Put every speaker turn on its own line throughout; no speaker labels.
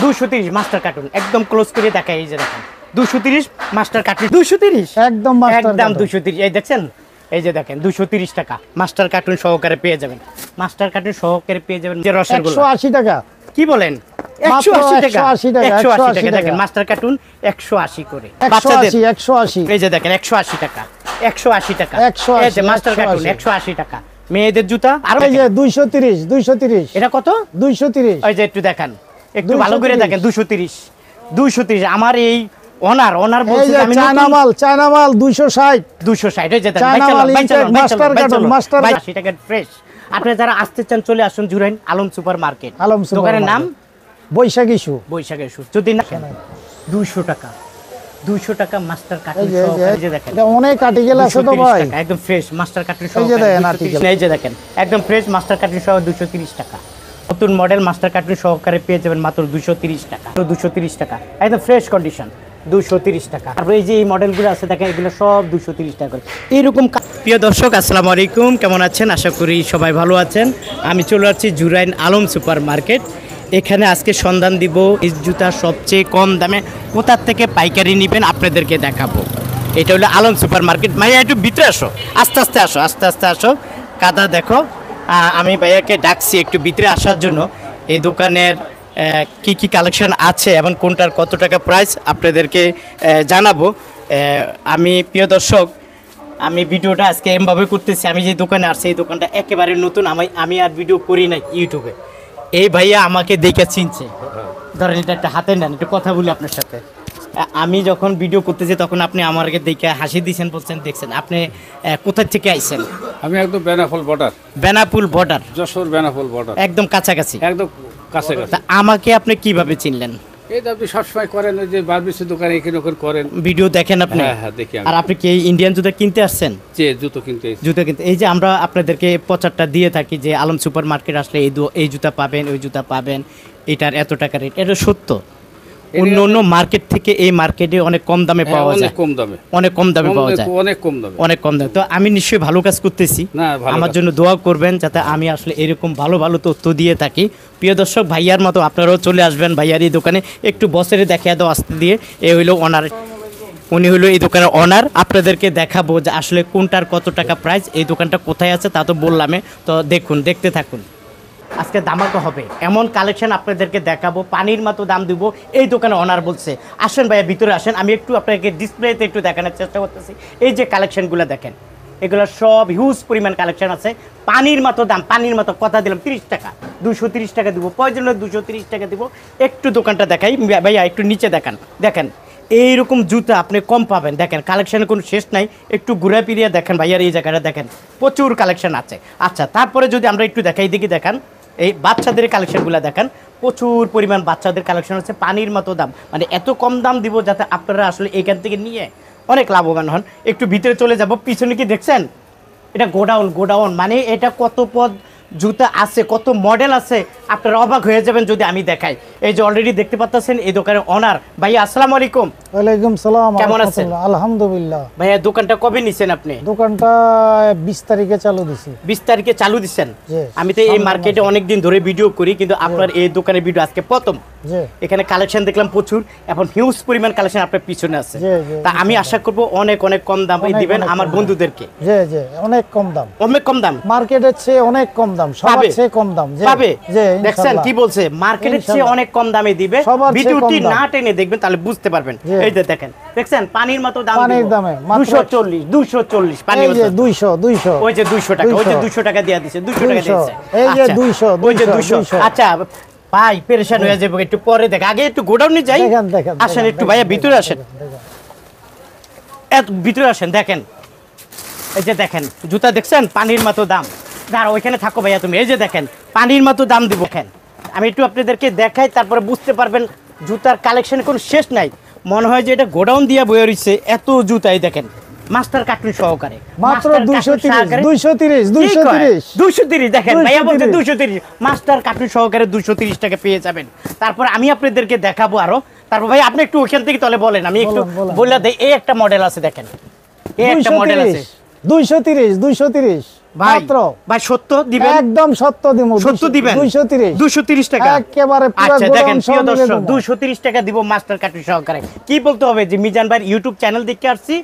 230 master cartoon একদম close করে দেখাই, এই যে দেখেন 230 মাস্টার কার্টুন, 230
একদম
একদম 230। এই দেখছেন, এই যে দেখেন 230 টাকা মাস্টার কার্টুন সহকারে পেয়ে যাবেন, মাস্টার কার্টুন সহকারে পেয়ে যাবেন। যে রসগোল্লা
180 টাকা,
কি বলেন? 180 টাকা, 180 টাকা দেখেন মাস্টার কার্টুন 180 করে বাচ্চাদের।
180
এই যে দেখেন 180 টাকা, 180 টাকা, এই যে মাস্টার কার্টুন 180 টাকা। মেয়েদের জুতা আর
এই যে 230, 230
এটা কত?
230।
এই যে একটু দেখান, একটু ভালো করে দেখেন, 230, 230। আমার এই অনার বলছে আমি
চায়না মাল 260,
260। এই যে
মাস্টার কার্টুন, মাস্টার
80 টাকা ফ্রেশ। আপনারা যারা আসতে চান চলে আসুন জুরাইন আলম সুপার মার্কেট, দোকানের নাম
বৈশাখী শু।
যদি না 200 টাকা, 200 টাকা মাস্টার কার্টুন সহকারে। যে দেখেন
এটা অনেক আর্টিকেল আছে তো ভাই,
একদম ফ্রেশ মাস্টার কার্টুন সহকারে। এই যে দেখেন একদম ফ্রেশ মাস্টার কার্টুন সহ 230 টাকা। নতুন মডেল মাস্টার কার্টুন সহকারে পেয়ে যাবেন মাত্র 230 টাকা, 230 টাকা একদম ফ্রেশ কন্ডিশন, 230 টাকা। তারপরে এই যে এই মডেলগুলো আছে দেখেন, এগুলো সব 230 টাকা করে এইরকম। প্রিয় দর্শক আসসালামু আলাইকুম, কেমন আছেন? আশা করি সবাই ভালো আছেন। আমি চলে আসছি জুরাইন আলম সুপার মার্কেট। এখানে আজকে সন্ধান দিব এই জুতা সবচেয়ে কম দামে কোথার থেকে পাইকারি নেবেন আপনাদেরকে দেখাবো। এটা হলো আলম সুপার মার্কেট। ভাইয়া একটু ভিতরে আসো, আস্তে আস্তে আসো, কাদা দেখো। আমি ভাইয়াকে ডাকছি একটু ভিতরে আসার জন্য। এই দোকানের কি কালেকশন আছে এবং কোনটার কত টাকা প্রাইস আপনাদেরকে জানাবো। আমি প্রিয় দর্শক, আমি ভিডিওটা আজকে এমভাবে করতেছি, আমি যে দোকানে আসছি এই দোকানটা একেবারে নতুন, আমি আর ভিডিও করি না ইউটিউবে। এই ভাইয়া আমাকে দেখে চিনছে, ধরেন এটা একটা হাতে নেন, একটু কথা বলি আপনার সাথে। আমি যখন ভিডিও করতেছি তখন আপনি আমাকে দেখে হাসি দিয়েছেন, বলছেন দেখছেন। আপনি কোথা থেকে আইছেন?
আমি একদম বেনাপুল বর্ডার, যশোর বেনাপুল বর্ডার,
একদম কাছাকাছি,
একদম কাছাকাছি।
আমাকে আপনি কিভাবে চিনলেন?
এই যে আপনি সবসময় করেন, ওই যে বারবিসি দোকানে এখানে ওখানে করেন,
ভিডিও দেখেন আপনি?
হ্যাঁ দেখি।
আর আপনি কি ইন্ডিয়ান জুতা কিনতে আসছেন?
যে জুতো কিনতে,
এই যে আমরা আপনাদেরকে প্রচারটা দিয়ে থাকি যে আলম সুপার মার্কেট আসলে এই জুতা পাবেন, ওই জুতা পাবেন, এটার এত টাকা রেট। এটা সত্য? অন্য মার্কেট থেকে এই মার্কেটে অনেক কম দামে পাওয়া যায়, অনেক কম দামে পাওয়া যায়, অনেক কম দামে। তো আমি নিশ্চয়ই ভালো কাজ করতেছি, আমার জন্য দোয়া করবেন যাতে আমি আসলে এরকম ভালো ভালো তথ্য দিয়ে থাকি। প্রিয় দর্শক, ভাইয়ার মতো আপনারাও চলে আসবেন ভাইয়ার এই দোকানে, একটু বসেরে দেখিয়ে দাও আসতে দিয়ে। এ হইলো ওনার, উনি হলো এই দোকানের অনার। আপনাদেরকে দেখাবো যে আসলে কোনটার কত টাকা প্রাইস, এই দোকানটা কোথায় আছে তা তো বললামে। তো দেখুন, দেখতে থাকুন, আজকে দামাকা হবে, এমন কালেকশন আপনাদেরকে দেখাবো, পানির মতো দাম দিব। এই দোকানে অনার বলছে। আসেন ভাইয়া ভিতরে আসেন, আমি একটু আপনাকে ডিসপ্লেতে একটু দেখানোর চেষ্টা করতেছি। এই যে কালেকশনগুলো দেখেন, এগুলো সব হিউজ পরিমাণ কালেকশন আছে। পানির মতো দাম, পানির মতো কথা দিলাম 30 টাকা, 230 টাকা দিব, প্রয়োজন 230 টাকা দিব। একটু দোকানটা দেখাই ভাইয়া, একটু নিচে দেখান। দেখেন এইরকম জুতা আপনি কম পাবেন। দেখেন কালেকশানের কোনো শেষ নাই, একটু ঘুরে ফিরিয়ে দেখেন ভাইয়ার এই জায়গাটা দেখেন, প্রচুর কালেকশন আছে। আচ্ছা, তারপরে যদি আমরা একটু দেখাই দেখি, দেখেন এই বাচ্চাদের কালেকশনগুলো দেখেন, প্রচুর পরিমাণ বাচ্চাদের কালেকশন আছে। পানির মতো দাম, মানে এত কম দাম দিব যাতে আপনারা আসলে এখান থেকে নিয়ে অনেক লাভবান হন। একটু ভিতরে চলে যাব, পিছনে কি দেখছেন? এটা গোডাউন, মানে এটা কত পদ জুতা আছে, কত মডেল আছে, আপনারা অবাক হয়ে যাবেন যদি আমি দেখাই। এই যে অলরেডি দেখতে পাচ্ছেন এই দোকানের অনার। ভাইয়া আসসালামু আলাইকুম।
ওয়ালাইকুম সালাম,
কেমন আছেন?
আলহামদুলিল্লাহ।
ভাইয়া দোকানটা কবে নিছেন আপনি?
দোকানটা 20 তারিখে চালু দিছি।
20 তারিখে চালু দিছেন? আমি তো এই মার্কেটে অনেক দিন ধরে ভিডিও করি, কিন্তু আপনার এই দোকানের ভিডিও আজকে প্রথম। এখানে কালেকশন দেখলাম প্রচুর, এখন হিউজ পরিমাণ কালেকশন আপনার পিছনে আছে। তা আমি আশা করব অনেক কম দামে দিবেন আমার বন্ধুদেরকে।
অনেক কম দাম,
অনেক কম দাম,
মার্কেটের চেয়ে অনেক কম দাম, সবার চেয়ে কম দাম পাবে।
দেখছেন কি বলছে? মার্কেটের চেয়ে অনেক কম দামে দিবে। ভিডিওটি না টেনে দেখবেন তাহলে বুঝতে পারবেন। এই যে দেখেন, দেখছেন পানির মতো দাম,
পানির দামে
240 পানির মতো
200
ওই যে 200 টাকা, ওই যে 200 টাকা দিয়া দিয়েছে, 200 টাকা দিয়েছে।
এই যে 200
ওই যে 200। আচ্ছা ভাই, পেরেশান হয়ে যাবে, একটু পরে দেখ, আগে একটু গোডাউনে যাই। আসেন একটু ভাইয়া ভিতরে আসেন, ভিতরে আসেন। দেখেন এই যে দেখেন জুতা দেখছেন, পানির মতো দাম। দাঁড়া ওইখানে থাকো ভাইয়া তুমি। এই যে দেখেন পানির মতো দাম দিব। আমি একটু আপনাদেরকে দেখাই, তারপরে বুঝতে পারবেন জুতার কালেকশনের কোনো শেষ নাই। মনে হয় যে এটা গোডাউন দিয়ে বয়ে রয়েছে, এত জুতাই দেখেন মাস্টার কার্টুন সহকারে
মাত্র 230
দেখেন ভাইয়া বলছে 230 মাস্টার কার্টুন সহকারে 230 টাকা পেয়ে যাবেন। তারপর আমি আপনাদেরকে দেখাবো আরো। তারপর ভাই আপনি একটু ওখান থেকে তাহলে বলেন, আমি একটু বলে দেই। এই একটা মডেল আছে দেখেন, এই একটা মডেল আছে
230
ভাই
মাত্র
ভাই সত্য দিবেন,
একদম সত্য দিব,
সত্য দিবেন
230
230 টাকা
একেবারে পুরো
আচ্ছা দেখেন
গোডাউন
প্রিয়
সহ মিলে
দর্শক
দেবো।
230 টাকা দিব মাস্টার কার্টুন সহকারে। কি বলতে হবে যে মিজান ভাই ইউটিউব চ্যানেল দেখে আসছি,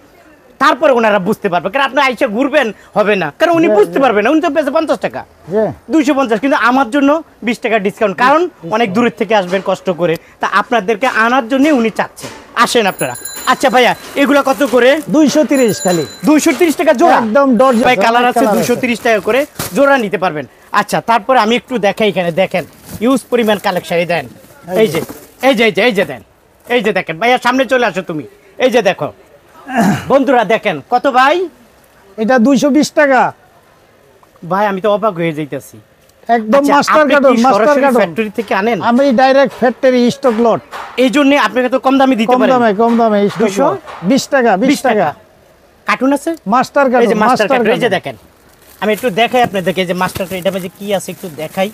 তারপরে ওনারা বুঝতে পারবে, কারণ আপনি আইসা ঘুরবেন হবে না, কারণ উনি বুঝতে পারবেন না, উনি তো পেয়েছে 50 টাকা
জি
250, কিন্তু আমার জন্য 20 টাকা ডিসকাউন্ট, কারণ অনেক দূরের থেকে আসবেন কষ্ট করে, তা আপনাদেরকে আনার জন্য উনি চাচ্ছে, আসেন আপনারা। আচ্ছা ভাইয়া এগুলা কত করে?
230 খালি
230 টাকা জোড়া,
একদম ডর্জন
ভাই কালার আছে 230 টাকা করে জোড়া নিতে পারবেন। আচ্ছা তারপরে আমি একটু দেখাই, এখানে দেখেন ইউজ পরিমাণ কালেকশন, এই দেন এই যে এই যে এই যে এই যে দেন, এই যে দেখেন ভাইয়া সামনে চলে আসো তুমি, এই যে দেখো বন্ধুরা দেখেন কত ভাই,
এটা 220 টাকা
ভাই আমি তো অবাক হয়ে যাইতেছি।
একদম
আচ্ছা,
মাস্টার
আপনি
কার্টুন
কি
মাস্টার
সরাসরি
কার্টুন
ফ্যাক্টরি থেকে আনেন?
আমি ডাইরেক্ট ফ্যাক্টরি স্টক লট,
এই জন্য আপনাকে তো কম দামে দিতে
কম
পারেন।
দামে স্টক
200?
20 টাকা 20 টাকা
কার্টুন আছে,
মাস্টার
এই যে
কার্টুন
মাস্টার
মাস্টার
কার্টুন, এই যে
কার্টুন
দেখেন আমি একটু দেখাই আপনাদেরকে, এই যে মাস্টার কার্টুন, এটা যে কি আছে একটু দেখাই,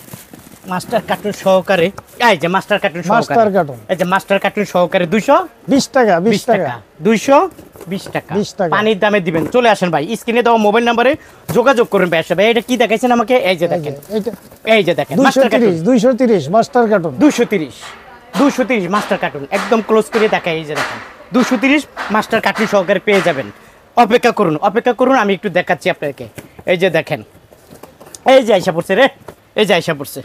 মাস্টার কার্টুন সহকারে, এই যে মাস্টার কার্টুন
মাস্টার
সহকারে,
কার্টুন
এই যে মাস্টার কার্টুন সহকারে
20 টাকা
220 টাকা 220 টাকা
20 টাকা।
পানির দামে দিবেন। চলে আসেন ভাই, স্ক্রিনে দেওয়া মোবাইল নাম্বারে যোগাযোগ করুন ভাই। ভাই এটা কি দেখাইছেন আমাকে, এই যে দেখেন,
এটা
এই যে দেখেন master cartoon
230 master cartoon
230 master cartoon, একদম ক্লোজ করে দেখাই, এই যে দেখেন 230 মাস্টার কার্টুন সহকারে পেয়ে যাবেন। অপেক্ষা করুন আমি একটু দেখাচ্ছি আপনাদেরকে। এই যে দেখেন, এই যে আইসা পড়ছে রে, এই যে আইসা পড়ছে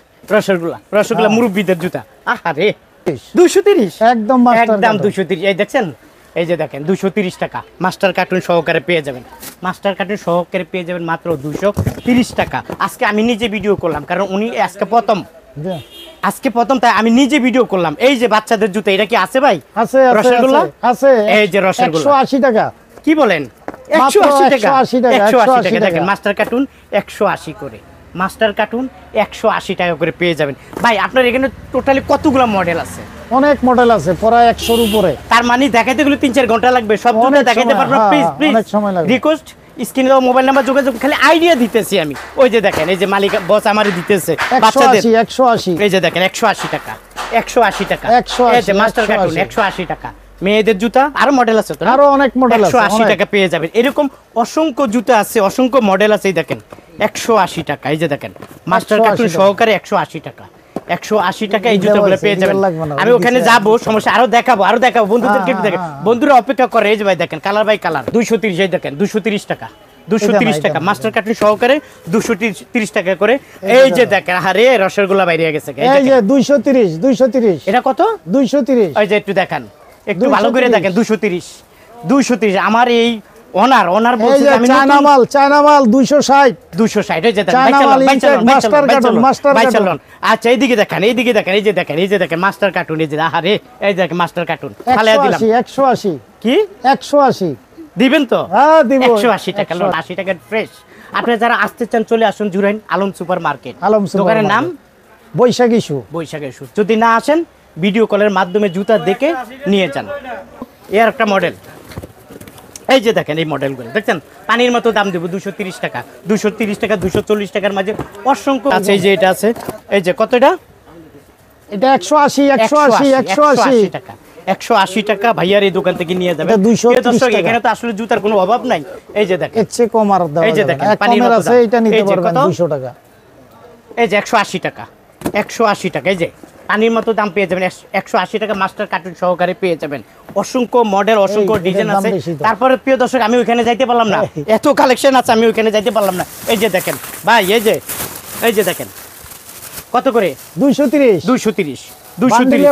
রসগোল্লা মুরব্বিদের জুতা, আহা রে 230
একদম মাস্টার
একদম
কার্টুন
230, এই দেখছেন, এই যে দেখেন 230 টাকা মাস্টার কার্টুন সহকারে পেয়ে যাবেন, মাস্টার কার্টুন সহকারে পেয়ে যাবেন মাত্র 230 টাকা। আজকে আমি নিজে ভিডিও করলাম, কারণ উনি
জি।
আজকে প্রথম তাই আমি নিজে ভিডিও করলাম। এই যে বাচ্চাদের জুতা, এটা কি আছে ভাই?
আছে
রসগোল্লা
আছে
এই যে রসগোল্লা
180 টাকা
কি বলেন,
মাত্র
180 টাকা
180 টাকা,
180 টাকা
180
দেখেন মাস্টার কার্টুন 180 করে, মাস্টার কার্টুন 180 টাকা করে পেয়ে যাবেন। ভাই আপনার এখানে টোটালি কতগুলো মডেল আছে?
অনেক মডেল আছে প্রায় 100 এর উপরে,
তার মানে দেখাইতে গেলে 3-4 ঘন্টা লাগবে, সব জুতা
অনেক
দেখাইতে
সময়,
পারবো না।
হ্যাঁ,
প্লিজ প্লিজ
অনেক সময় লাগবে।
রিকোয়েস্ট, স্ক্রিনে দেওয়া মোবাইল নাম্বার যোগাযোগ, খালি আইডিয়া দিতেছি আমি। ওই যে দেখেন, এই যে মালিক বস আমারই দিতেছে বাচ্চাদের,
180
এই যে দেখেন 180 টাকা 180 টাকা
180
এই যে মাস্টার কার্টুন 180 টাকা। মেয়েদের জুতা আরো মডেল আছে তো না?
আরো অনেক মডেল আছে
180
অনেক।
টাকা পেয়ে যাবেন। এরকম অসংখ্য জুতা আছে, অসংখ্য মডেল আছে, এই দেখেন 180 টাকা, এই যে দেখেন মাস্টার
180
কার্টুন
টাকা।
সহকারে 180 টাকা 180 টাকা এই
দেওয়া
জুতাগুলো
আছে,
পেয়ে যাবেন।
দিতে লাগবে না,
আমি ওখানে
দিতে
যাব, সমস্যা আরো দেখাবো বন্ধুদেরকে
হ্যাঁ,
দেখেন,
হ্যাঁ।
বন্ধুরা অপেক্ষা করে। এই যে ভাই দেখেন কালার বাই কালার 230, এই দেখেন 230 টাকা 230 টাকা
এটা
মাস্টার কার্টুন সহকারে 230 টাকা করে। এই যে দেখেন আরে রসগোল্লা বাইরে গেছে, এই
এই যে
দেখেন।
230
এটা কত?
230
ওই যে একটু দেখান, একটু ভালো করে
230
দেখেন 230 আমার এই অনার
এই
বলছে
যে
যে আমি
চায়না মাল 260
260, এই যে দেখেন
চায়না মাল intake master carton master carton
আচ্ছা এইদিকে দেখেন এই যে দেখেন মাস্টার কার্টুন, এই যে আরে এই দেখেন মাস্টার কার্টুন ফালাইয়া দিলাম।
180
কি
180
দিবেন তো?
হ্যাঁ দিব
180 টাকা লোন, 80 টাকার ফ্রেশ। আপনারা যারা আসতে চান চলে আসুন Jurain Alam super market,
Alam super
দোকানের নাম
বৈশাখী শু
বৈশাখের সুর। যদি না আসেন ভিডিও কলের মাধ্যমে জুতা দেখে নিয়ে যান। এর একটা মডেল, এই যে দেখেন এই মডেলগুলো দেখছেন, পানির মতো দাম দেবো 230 টাকা 240 টাকার মাঝে অসংখ্য আছে। এই যে এটা আছে, এই যে কত এটা?
এটা 180
টাকা 180 টাকা ভাইয়ার এই দোকান থেকে নিয়ে যাবেন।
এটা 230
দর্শক
টাকা।
এখানে তো আসলে জুতার কোনো অভাব নাই। এই যে দেখেন
এর চেয়ে কম আর দেওয়া
এই যে
যাবে
দেখেন,
না।
পানির
কমের
মতো
আছে
দাম।
এটা নিতে
এই যে
পারবেন
কত?
200 টাকা
এই যে 180 টাকা 180 টাকা, এই যে পানির মতো দাম পেয়ে যাবেন 180 টাকা মাস্টার কার্টুন সহকারে পেয়ে যাবেন। অসংখ্য মডেল, অসংখ্য
এই,
ডিজাইন
এটার দাম
আছে।
বেশি তো।
তারপরে প্রিয় দর্শক আমি ওইখানে যাইতে পারলাম না, এত কালেকশন আছে আমি ওইখানে যাইতে পারলাম না। এই যে দেখেন ভাই, এই যে দেখেন কত করে?
230
230
বান্ডিলে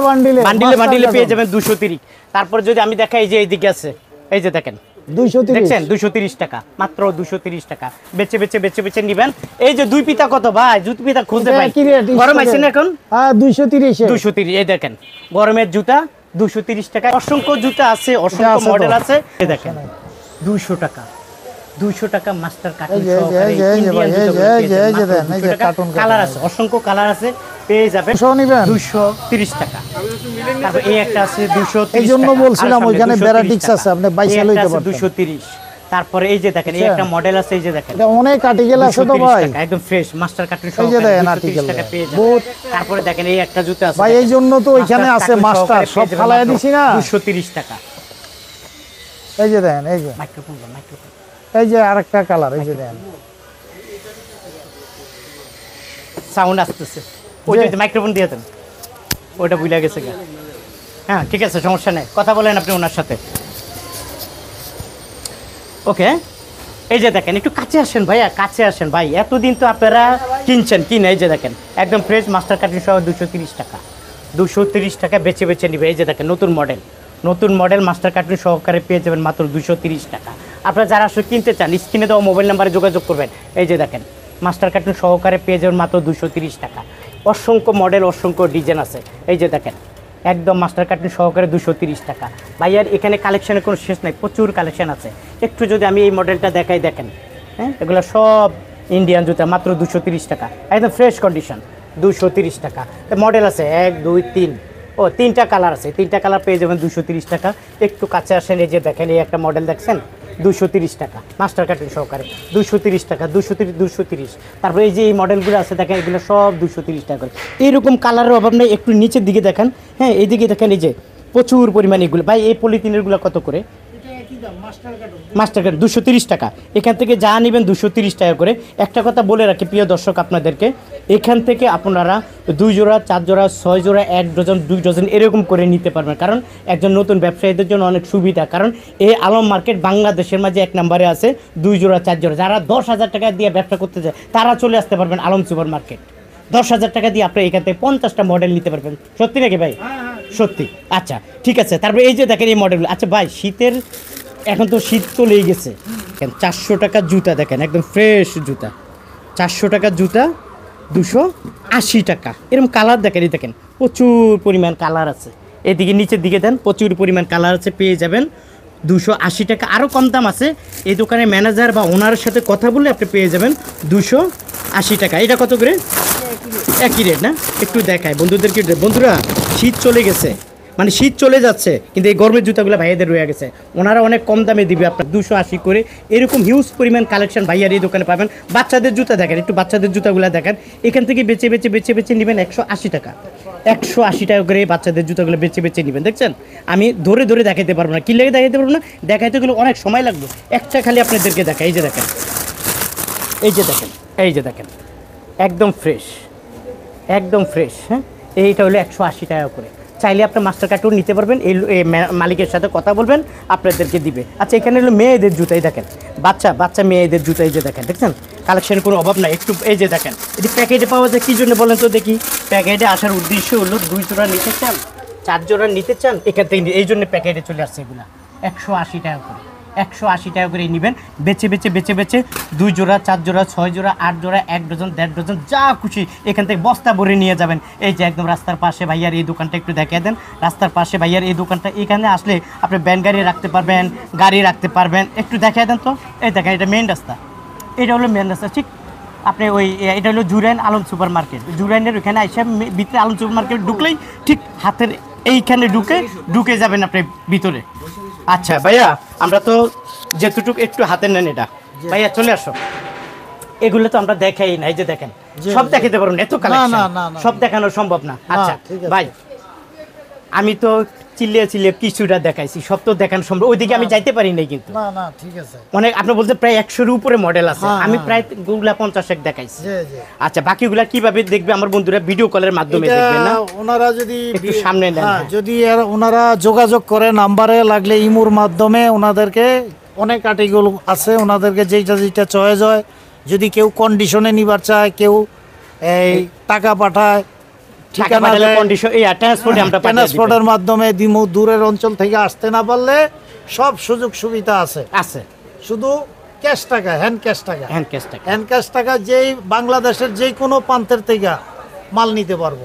বান্ডিলে
মাস্টার
পেয়ে
কার্টুন।
যাবেন 230। তারপর যদি আমি দেখাই যে এইদিকে আছে, এই যে দেখেন
230
দেখছেন 230 টাকা মাত্র 230 টাকা। বেচে নিবেন। এই যে দুই পিতা কত ভাই? দুই পিতা খুঁজে
এটা
পাই,
একই রেট,
গরম আইছে না এখন?
হ্যাঁ 230
230, এই দেখেন গরমের জুতা 230 টাকা। অসংখ্য জুতা আছে, অসংখ্য
আছে তো।
মডেল আছে। এই দেখেন 200 টাকা মাস্টার কার্টুন
এই যে,
সহকারে
এই যে, এই যে
ইন্ডিয়ান
ভাই, এই যে,
জুতাগুলো
এই যে,
পেয়ে
এই যে
যাবেন
দেন, এই
মাত্র
যে
200 টাকা।
কার্টুন
কালার আছে, অসংখ্য কালার আছে, পেয়ে যাবেন
200 নিবেন
230 টাকা। তারপর এই একটা আছে 230
এই জন্য
টাকা।
বলছিলাম
আরো সামনে
ওইখানে
230
ভ্যারাইটিস
টাকা।
আছে, আপনি বাইসা
এই
লইতে
একটা আছে
পারবেন।
230। তারপরে এই যে দেখেন এই একটা মডেল আছে, এই যে দেখেন
এটা অনেক আর্টিকেল আছে তো
230
ভাই
টাকা, একদম ফ্রেশ মাস্টার কার্টুন
এই যে
সহকারে
দেখেন
230
article
টাকা
দেন।
পেয়ে যাবেন।
বহুত
তারপরে দেখেন এই একটা জুতা আছে
ভাই,
দেখেন।
এই জন্য তো ওইখানে আছে
কার্টুন
মাস্টার
সহকারে
সব
পেয়ে যাবেন
ফালাইয়া
মাত্র
দিছি না
230 টাকা।
এই যে দেন, এই যে
মাইক্রোফোন
এই যে আরেকটা কালার, এই যে দেন
সাউন্ড আসতেছে ওই যে মাইক্রোফোন দিয়ে দেন ওইটা ভুলে গেছে গা। হ্যাঁ ঠিক আছে সমস্যা নেই কথা বলেন আপনি ওনার সাথে ওকে এই যে দেখেন একটু কাছে আসেন ভাইয়া কাছে আসেন ভাই এতদিন তো আপনারা কিনছেন কিনে এই যে দেখেন একদম ফ্রেশ মাস্টার কার্টুন সহ 230 টাকা 230 টাকা বেছে বেছে নিবে এই যে দেখেন নতুন মডেল মাস্টার কার্টুন সহকারে পেয়ে যাবেন মাত্র 230 টাকা আপনারা যারা আসলে কিনতে চান স্ক্রিনে দেওয়া মোবাইল নাম্বারে যোগাযোগ করবেন এই যে দেখেন মাস্টার কার্টুন সহকারে পেয়ে যাবেন মাত্র 230 টাকা অসংখ্য মডেল অসংখ্য ডিজাইন আছে এই যে দেখেন একদম মাস্টার কার্টুন সহকারে 230 টাকা ভাইয়ার এখানে কালেকশনের কোনো শেষ নাই প্রচুর কালেকশন আছে একটু যদি আমি এই মডেলটা দেখাই দেখেন হ্যাঁ এগুলো সব ইন্ডিয়ান জুতা মাত্র 230 টাকা একদম ফ্রেশ কন্ডিশন 230 টাকা মডেল আছে 1 2 3 ও 3টা কালার আছে 3টা কালার পেয়ে যাবেন 230 টাকা একটু কাছে আসেন এই যে দেখেন এই একটা মডেল দেখছেন 230 টাকা মাস্টার কার্টুন সহকারে 230 টাকা 230 তারপরে এই যে এই মডেলগুলো আছে দেখেন এগুলো সব 230 টাকা করে এইরকম কালারের অভাব নেই একটু নিচের দিকে দেখেন হ্যাঁ এইদিকে দেখেন এই যে প্রচুর পরিমাণে এগুলো ভাই এই পলিথিনেরগুলো কত করে মাস্টার কার্ড 230 টাকা এখান থেকে যা নেবেন 230 টাকা করে একটা কথা বলে রাখি প্রিয় দর্শক আপনাদেরকে এখান থেকে আপনারা 2 জোড়া 4 জোড়া 6 জোড়া 1 ডজন 2 ডজন এরকম করে নিতে পারবেন কারণ একজন নতুন ব্যবসায়ীদের জন্য অনেক সুবিধা কারণ এই আলম মার্কেট বাংলাদেশের মাঝে 1 নম্বরে আছে 2 জোড়া 4 জোড়া যারা 10,000 টাকা দিয়ে ব্যবসা করতে চায় তারা চলে আসতে পারবেন আলম সুপার মার্কেট 10,000 টাকা দিয়ে আপনি এখান থেকে 50টা মডেল নিতে পারবেন সত্যি নাকি ভাই সত্যি আচ্ছা ঠিক আছে তারপরে এই যে দেখেন এই মডেলগুলো আচ্ছা ভাই শীতের এখন তো শীত চলেই গেছে 400 টাকার জুতা দেখেন একদম ফ্রেশ জুতা 400 টাকার জুতা 280 টাকা এরকম কালার দেখেন এই দেখেন প্রচুর পরিমাণ কালার আছে এদিকে নিচের দিকে দেন প্রচুর পরিমাণ কালার আছে পেয়ে যাবেন 280 টাকা আরও কম দাম আছে এই দোকানের ম্যানেজার বা ওনারের সাথে কথা বলে আপনি পেয়ে যাবেন 280 টাকা এটা কত করে একই রেট না একটু দেখায় বন্ধুদেরকে বন্ধুরা শীত চলে গেছে মানে শীত চলে যাচ্ছে কিন্তু এই গরমের জুতাগুলো ভাইয়াদের রয়ে গেছে ওনারা অনেক কম দামে দিবে আপনার 280 করে এরকম হিউজ পরিমাণ কালেকশন ভাইয়ার এই দোকানে পাবেন বাচ্চাদের জুতা দেখেন একটু বাচ্চাদের জুতাগুলো দেখেন এখান থেকে বেছে নেবেন 180 টাকা 180 টাকা করে বাচ্চাদের জুতাগুলো বেছে নেবেন দেখছেন আমি ধরে দেখাইতে পারবো না কি লেগে দেখাইতে পারবো না দেখাইতে গেলে অনেক সময় লাগবে একটা খালি আপনাদেরকে দেখা এই যে দেখেন একদম ফ্রেশ হ্যাঁ এইটা হলো 180 টাকা করে চাইলে আপনি মাস্টার কার্টুন নিতে পারবেন এই মালিকের সাথে কথা বলবেন আপনাদেরকে দিবে আচ্ছা এখানে হলো মেয়েদের জুতাই দেখেন বাচ্চা মেয়েদের জুতাই যে দেখেন দেখছেন কালেকশনের কোনো অভাব নাই একটু এই যে দেখেন এটি প্যাকেটে পাওয়া যায় কী জন্য বলেন তো দেখি প্যাকেটে আসার উদ্দেশ্য হলো 2 জোড়া নিতে চান 4 জোড়া নিতে চান এখান থেকে এই জন্য প্যাকেটে চলে আসছে এগুলো 180 টাকা করে 180 টাকা করে নেবেন বেছে 2 জোড়া 4 জোড়া 6 জোড়া 8 জোড়া 1 ডজন 1.5 ডজন যা খুশি এখান থেকে বস্তা ভরে নিয়ে যাবেন এই যে একদম রাস্তার পাশে ভাইয়ার এই দোকানটা একটু দেখিয়ে দেন রাস্তার পাশে ভাইয়ার এই দোকানটা এখানে আসলে আপনি ভ্যান গাড়ি রাখতে পারবেন গাড়ি রাখতে পারবেন একটু দেখিয়ে দেন তো এই দেখেন এটা মেন রাস্তা এটা হলো মেন রাস্তা ঠিক আপনি ওই এটা হলো জুরাইন আলম সুপার মার্কেট জুরাইনের ওইখানে এসে ভিতরে আলম সুপার মার্কেট ঢুকলেই ঠিক হাতের এইখানে ঢুকে যাবেন আপনি ভিতরে আচ্ছা ভাইয়া আমরা তো যেটুকু একটু হাতে নেন এটা ভাইয়া চলে আসো এগুলো তো আমরা দেখাই না এই যে দেখেন সব দেখাতে পারবো না এত কালেকশন সব দেখানো সম্ভব না আচ্ছা ভাই আমি তো চিল্লিয়ে কিছুটা দেখাইছি সব তো দেখানো সম্ভব ওইদিকে আমি যাইতে পারি নাই কিন্তু
না ঠিক আছে
অনেক আপনি বলতে প্রায় 100-এর উপরে মডেল আছে আমি প্রায় গুলা 50 দেখাইছি আচ্ছা বাকিগুলা কিভাবে দেখবে আমার বন্ধুরা ভিডিও কলের মাধ্যমে দেখবে না
ওনারা যদি
একটু সামনে নেন
যদি ওনারা যোগাযোগ করে নাম্বারে লাগলে ইমুর মাধ্যমে ওনাদেরকে অনেক আর্টিকেল আছে ওনাদেরকে যেটা চয়েস হয় যদি কেউ কন্ডিশনে নিবার চায় কেউ এই টাকা পাঠায় ঠিকানা
কন্ডিশন এই ট্রান্সপোর্টে আমরা
ট্রান্সপোর্টের মাধ্যমে দিমু দূরের অঞ্চল থেকে আসতে না পারলে সব সুযোগ সুবিধা আছে শুধু ক্যাশ টাকা হ্যান্ড ক্যাশ টাকা যেই বাংলাদেশের যে কোনো প্রান্তের থেকে মাল নিতে পারবো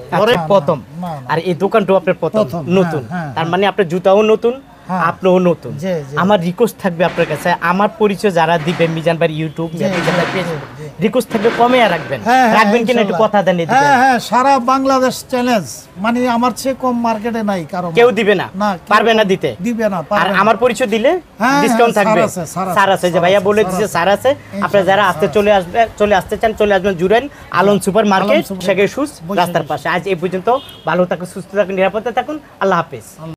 প্রথম আর এই দোকানটাও আপনার প্রথম নতুন তার মানে আপনার জুতাও নতুন আপনিও নতুন আমার রিকোয়েস্ট থাকবে আপনার কাছে আমার পরিচয় যারা দিবেন মিজান ভাই ইউটিউব রিকোয়েস্ট থাকবে কমে রাখবেন কিনা একটু কথা দেন
হ্যাঁ সারা বাংলাদেশ চ্যালেঞ্জ মানে আমার চেয়ে কম মার্কেটে নাই কারণ
কেউ দিবে না পারবে না দিতে আর আমার পরিচয় দিলে ডিসকাউন্ট থাকবে স্যার আছে যে ভাইয়া বলে দিয়েছে স্যার আছে আপনারা যারা আসতে চলে আসতে চান চলে আসবেন জুরাইন আলম সুপার মার্কেট শেখের সুস রাস্তার পাশে আজ এই পর্যন্ত ভালো থাকুন সুস্থ থাকুন নিরাপদে থাকুন আল্লাহ হাফেজ